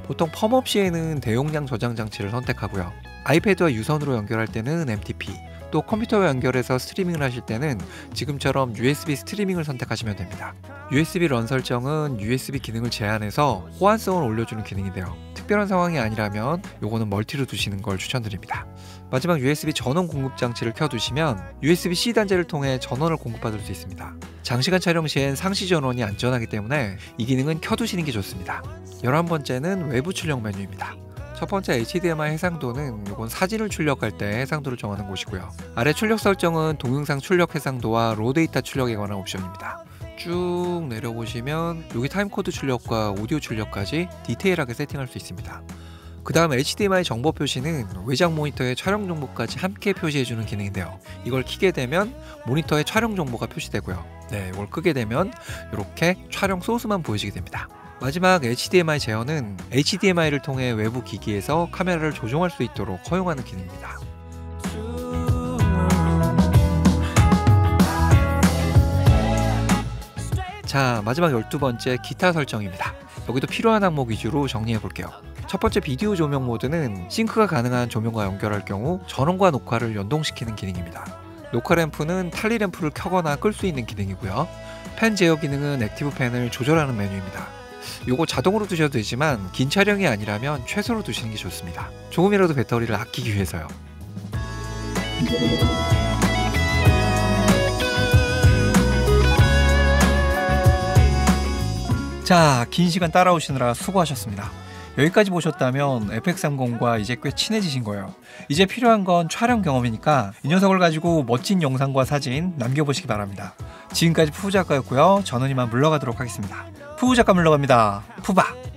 보통 펌업 시에는 대용량 저장 장치를 선택하고요. 아이패드와 유선으로 연결할 때는 MTP, 또 컴퓨터와 연결해서 스트리밍을 하실 때는 지금처럼 USB 스트리밍을 선택하시면 됩니다. USB 런 설정은 USB 기능을 제한해서 호환성을 올려주는 기능인데요. 특별한 상황이 아니라면 요거는 멀티로 두시는 걸 추천드립니다. 마지막 USB 전원 공급 장치를 켜두시면 USB-C 단자를 통해 전원을 공급받을 수 있습니다. 장시간 촬영 시엔 상시 전원이 안전하기 때문에 이 기능은 켜두시는 게 좋습니다. 11번째는 외부 출력 메뉴입니다. 첫 번째 HDMI 해상도는 이건 사진을 출력할 때 해상도를 정하는 곳이고요. 아래 출력 설정은 동영상 출력 해상도와 로 데이터 출력에 관한 옵션입니다. 쭉 내려보시면 여기 타임코드 출력과 오디오 출력까지 디테일하게 세팅할 수 있습니다. 그 다음 HDMI 정보 표시는 외장 모니터의 촬영 정보까지 함께 표시해주는 기능인데요. 이걸 켜게 되면 모니터의 촬영 정보가 표시되고요. 이걸 끄게 되면 이렇게 촬영 소스만 보여지게 됩니다. 마지막 HDMI 제어는 HDMI를 통해 외부 기기에서 카메라를 조종할 수 있도록 허용하는 기능입니다. 자, 마지막 12번째 기타 설정입니다. 여기도 필요한 항목 위주로 정리해 볼게요. 첫 번째 비디오 조명 모드는 싱크가 가능한 조명과 연결할 경우 전원과 녹화를 연동시키는 기능입니다. 녹화 램프는 탈리 램프를 켜거나 끌 수 있는 기능이고요. 팬 제어 기능은 액티브 팬을 조절하는 메뉴입니다. 요거 자동으로 두셔도 되지만 긴 촬영이 아니라면 최소로 두시는 게 좋습니다. 조금이라도 배터리를 아끼기 위해서요. 자, 긴 시간 따라오시느라 수고하셨습니다. 여기까지 보셨다면 FX30과 이제 꽤 친해지신 거예요. 이제 필요한 건 촬영 경험이니까 이 녀석을 가지고 멋진 영상과 사진 남겨보시기 바랍니다. 지금까지 푸우작가였고요. 저는 이만 물러가도록 하겠습니다. 푸우작가 물러갑니다. 푸바!